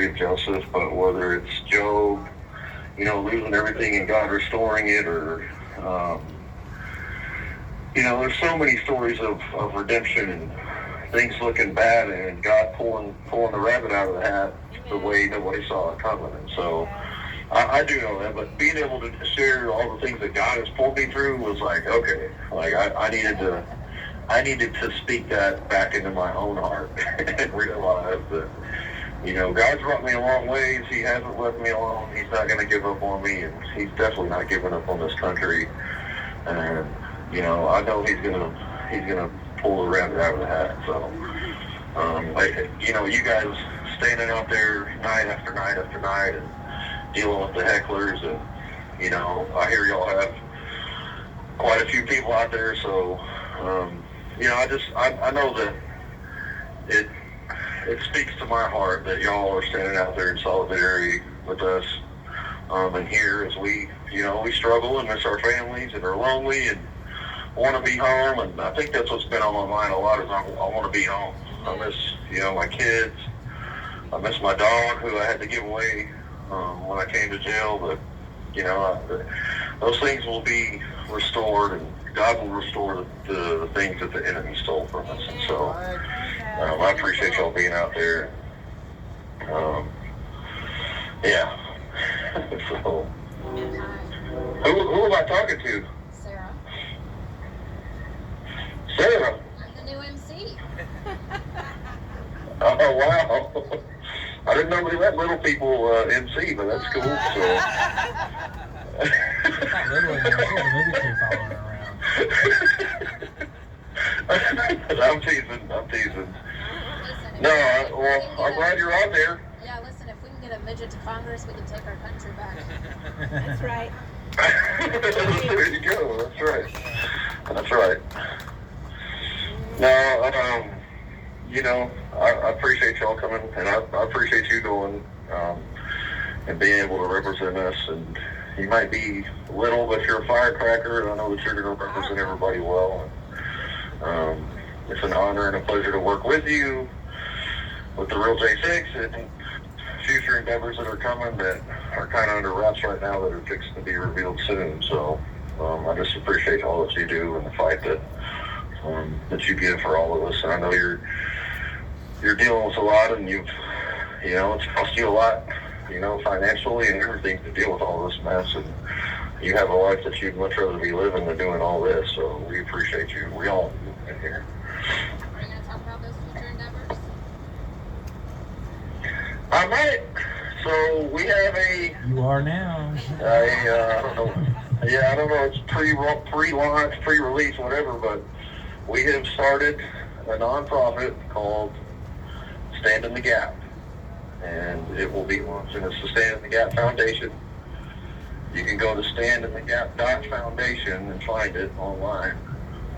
story of Joseph, but whether it's Job, losing everything and God restoring it, or, there's so many stories of redemption and things looking bad and God pulling the rabbit out of the hat the way nobody saw it coming. And so I do know that, but being able to share all the things that God has pulled me through was like, okay, like I needed to speak that back into my own heart and realize that, God's brought me a long ways. He hasn't left me alone. He's not going to give up on me, and he's definitely not giving up on this country. And, I know he's gonna pull the rabbit out of the hat. So, you guys standing out there night after night after night and dealing with the hecklers, and, I hear y'all have quite a few people out there. So, I know that it speaks to my heart that y'all are standing out there in solidarity with us, and here as we struggle and miss our families and are lonely and want to be home. And I think that's what's been on my mind a lot is I want to be home. I miss, my kids. I miss my dog who I had to give away when I came to jail. But, those things will be restored, and God will restore the things that the enemy stole from us. And so I appreciate y'all being out there. Yeah. So, who am I talking to? Sarah. Sarah? I'm the new MC. Oh, wow. I didn't know we let little people MC, but that's cool. So. Not little anymore. She's a movie crew following her around. I'm teasing. Listen, I'm glad you're out there. Yeah, listen, if we can get a midget to Congress, we can take our country back. That's right. There you go. That's right. No, I appreciate y'all coming, and I appreciate you going and being able to represent us. And you might be little, but you're a firecracker, and I know that you're going to represent everybody well. And, it's an honor and a pleasure to work with you, with the Real J6, and future endeavors that are coming that are kind of under wraps right now that are fixing to be revealed soon. So I just appreciate all that you do and the fight that you give for all of us. And I know you're dealing with a lot, and it's cost you a lot, financially and everything to deal with all this mess. And you have a life that you'd much rather be living than doing all this. So we appreciate you. We all do in here. Are you going to talk about those future endeavors? I might. So we have You are now. I don't know. Yeah, I don't know. It's pre-launch, pre-release, whatever. But we have started a nonprofit called Stand in the Gap, and it will be launching. It's the Stand in the Gap Foundation. You can go to standinthegap.foundation and find it online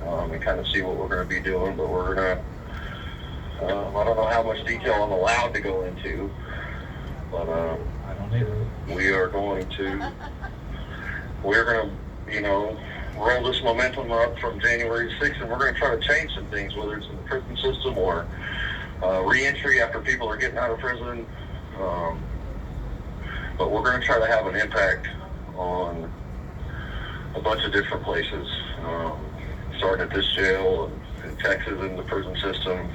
and kind of see what we're going to be doing. But we're going to, I don't know how much detail I'm allowed to go into, but I don't either. we're going to, roll this momentum up from January 6th, and we're going to try to change some things, whether it's in the prison system or reentry after people are getting out of prison. But we're going to try to have an impact on a bunch of different places, starting at this jail and in Texas in the prison system.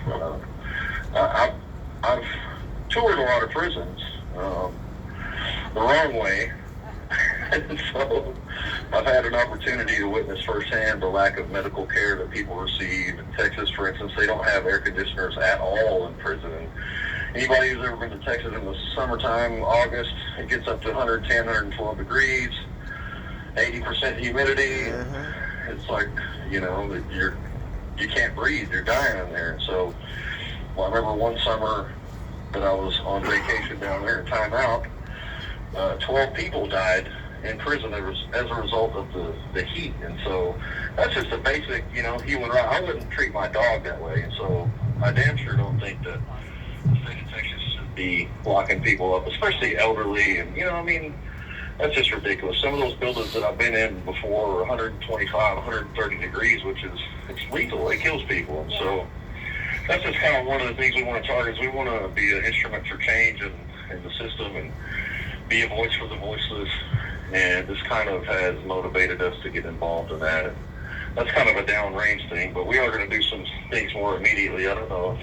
I've toured a lot of prisons the wrong way, and so I've had an opportunity to witness firsthand the lack of medical care that people receive. In Texas, for instance, they don't have air conditioners at all in prison. Anybody who's ever been to Texas in the summertime, August, it gets up to 110, 112 degrees, 80% humidity. It's like, you can't breathe. You're dying in there. So, I remember one summer that I was on vacation down there in timeout, 12 people died in prison as a result of the heat. And so that's just a basic, human right. I wouldn't treat my dog that way. And so I damn sure don't think that the state of Texas should be locking people up, especially elderly. And, that's just ridiculous. Some of those buildings that I've been in before are 125, 130 degrees, which it's lethal. It kills people. And so that's just kind of one of the things we want to target is we want to be an instrument for change and in the system and be a voice for the voiceless. And this kind of has motivated us to get involved in that. And that's kind of a downrange thing, but we are going to do some things more immediately. I don't know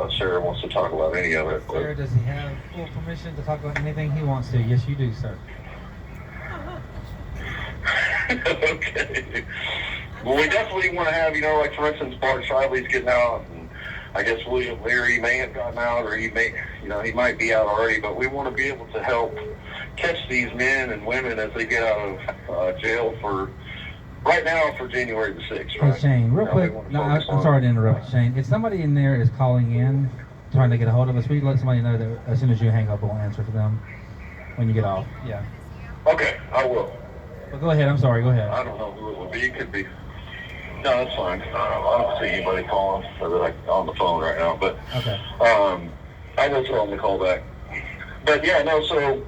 if Sarah wants to talk about any of it. Sir, does he have full permission to talk about anything he wants to? Yes, you do, sir. Okay. Well, we definitely want to have, like for instance, Bart Shively's getting out, and I guess William Leary may have gotten out, or he might be out already, but we want to be able to help catch these men and women as they get out of jail right now for January the 6th. Right? Hey, Shane, real quick, I'm sorry to interrupt, Shane. If somebody in there is calling in, trying to get a hold of us, we let somebody know that as soon as you hang up, we'll answer for them when you get off. Yeah. Okay, I will. Well, go ahead. I'm sorry. Go ahead. I don't know who it would be. It could be. No, that's fine. I don't see anybody calling on the phone right now, but okay. I will tell them to call back. But yeah, no. So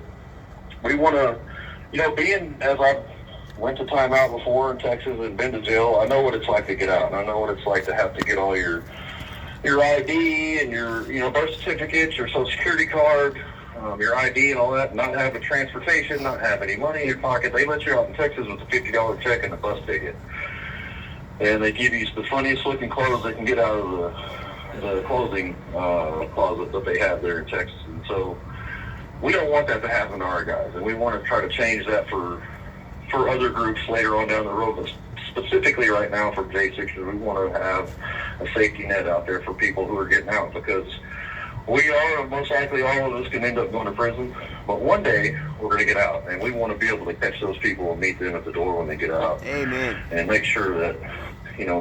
we want to, being as I went to timeout before in Texas and been to jail, I know what it's like to get out, and I know what it's like to have to get all your ID and your birth certificate, your social security card, your ID and all that, not having transportation, not have any money in your pocket. They let you out in Texas with a $50 check and a bus ticket. And they give you the funniest looking clothes they can get out of the clothing closet that they have there in Texas. And so we don't want that to happen to our guys. And we want to try to change that for other groups later on down the road. But specifically right now for J6s, we want to have a safety net out there for people who are getting out, because we are, most likely all of us can end up going to prison, but one day we're going to get out, and we want to be able to catch those people and meet them at the door when they get out. Amen. And make sure that,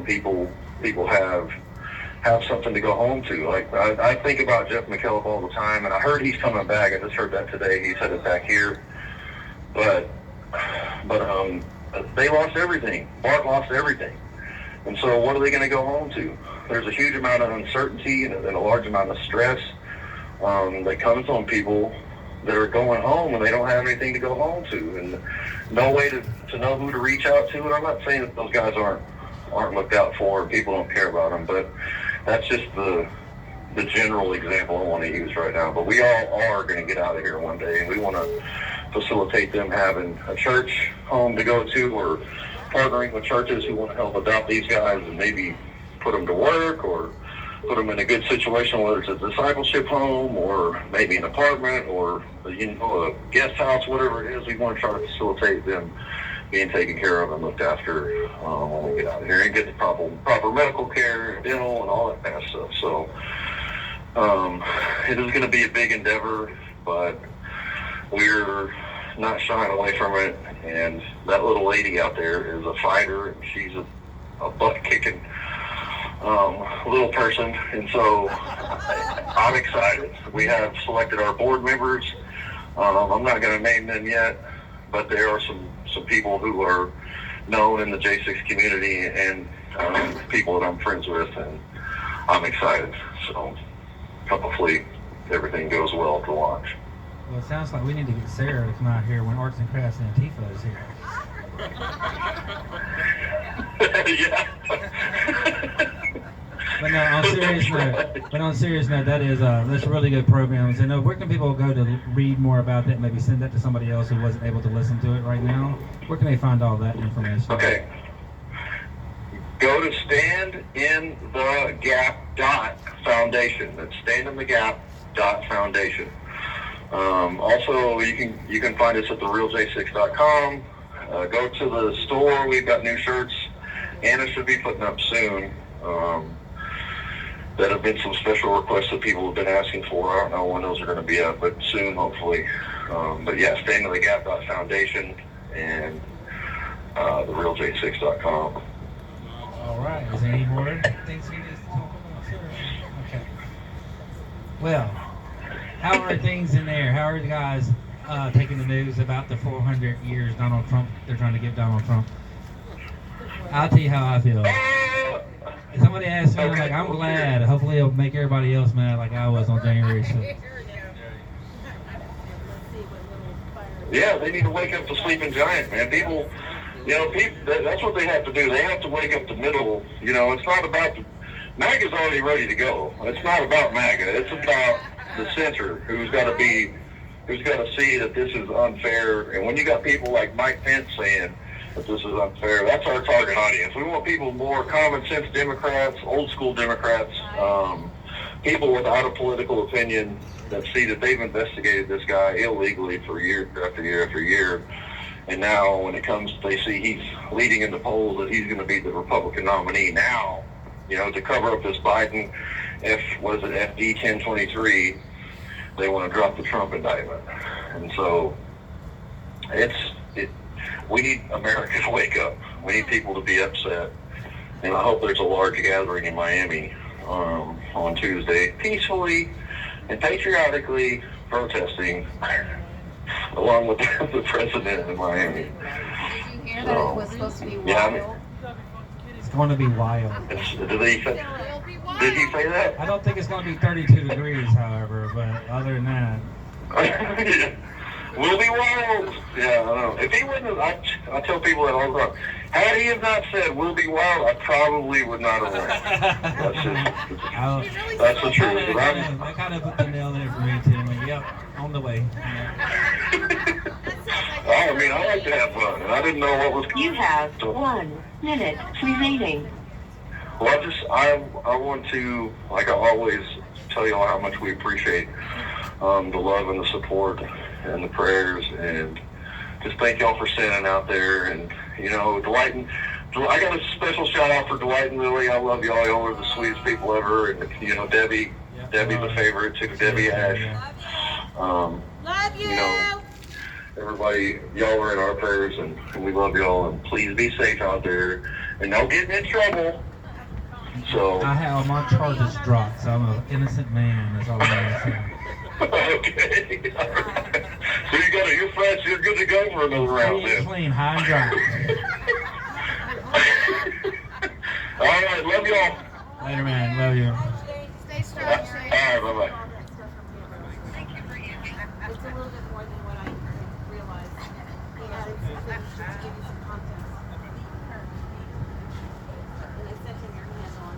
people have something to go home to. Like, I think about Jeff McKillop all the time, and I heard he's coming back. I just heard that today. He's headed back here. But they lost everything. Bart lost everything. And so what are they going to go home to? There's a huge amount of uncertainty and a large amount of stress that comes on people that are going home and they don't have anything to go home to, and no way to know who to reach out to. And I'm not saying that those guys aren't looked out for and people don't care about them, but that's just the general example I want to use right now. But we all are going to get out of here one day, and we want to facilitate them having a church home to go to, or partnering with churches who want to help adopt these guys and maybe put them to work or put them in a good situation, whether it's a discipleship home or maybe an apartment or a guest house, whatever it is. We want to try to facilitate them being taken care of and looked after when we get out of here, and get the proper medical care, dental, and all that kind of stuff. So it is going to be a big endeavor, but we're not shying away from it. And that little lady out there is a fighter, and she's a butt-kicking little person, and so I'm excited. We have selected our board members. I'm not going to name them yet, but there are some people who are known in the J6 community and people that I'm friends with, and I'm excited. So hopefully everything goes well at the launch. Well, it sounds like we need to get Sarah to come out here when Arts and Crafts and Antifa is here. Yeah. But no, on serious note, that's a really good program. So, where can people go to read more about that? Maybe send that to somebody else who wasn't able to listen to it right now. Where can they find all that information? Okay. Go to standinthegap.foundation. That's standinthegap.foundation. Also, you can find us at therealj6.com. Go to the store. We've got new shirts. Anna should be putting up soon. That have been some special requests that people have been asking for. I don't know when those are going to be up, but soon, hopefully. But yeah, standinthegap.foundation and therealj6.com. All right. Is there any more things you need to talk about, sir? Okay. Well, how are things in there? How are you guys taking the news about the 400 years Donald Trump? They're trying to give Donald Trump. I'll tell you how I feel. Somebody asked me, I'm like, I'm glad. Hopefully it'll make everybody else mad like I was on January 6th. Yeah, they need to wake up the sleeping giant, man. People, that's what they have to do. They have to wake up the middle. It's not about MAGA's already ready to go. It's not about MAGA. It's about the center, who's got to be who's going to see that this is unfair. And when you got people like Mike Pence saying that this is unfair, that's our target audience. We want people more common sense Democrats, old school Democrats, people without a political opinion that see that they've investigated this guy illegally for year after year after year. And now when it comes, they see he's leading in the polls that he's going to be the Republican nominee now, to cover up this Biden, FD 1023, they want to drop the Trump indictment. And so we need America to wake up. We need people to be upset. And I hope there's a large gathering in Miami on Tuesday, peacefully and patriotically protesting along with the president in Miami. Did you hear that it was supposed to be wild? Yeah, It's going to be wild. did he say that? I don't think it's going to be 32 degrees, however, but other than that. We'll be wild. Yeah, I know. If he wouldn't have, I tell people that all the time. Had he have not said we'll be wild, I probably would not have won. That's the truth. That kind of put the nail there for me, Tim. Yep, on the way. I mean, I like to have fun, and I didn't know what was coming. You have 1 minute remaining. Well, I want to, like I always tell y'all how much we appreciate the love and the support and the prayers, and just thank y'all for standing out there. And, Dwight I got a special shout out for Dwight and Lily. I love y'all. Y'all are the sweetest people ever. And, Debbie's a favorite too. Debbie Ash. Love you. Everybody, y'all are in our prayers, and we love y'all. And please be safe out there, and don't get in trouble. So I have my charges dropped, so I'm an innocent man. That's all I'm gonna say. Okay. So you're fresh. You're good to go for another round then. Clean, high and dry. All right, love y'all. Later, man. Love you. Stay strong, All right, bye-bye. It's a little bit more than what I realized. He added some things just to give you some context. And I sent him your hand on.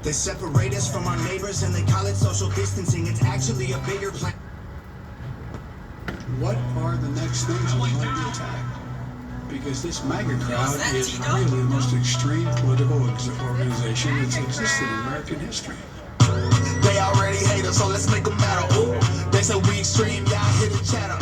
They separate us from our neighbors and they call it social distancing. It's actually a bigger plan. What are the next things we're going to attack? Because this MAGA crowd is really the most extreme political organization that's existed in American history. They already hate us, so let's make them matter. Ooh, they say we extreme, y'all hear the chatter.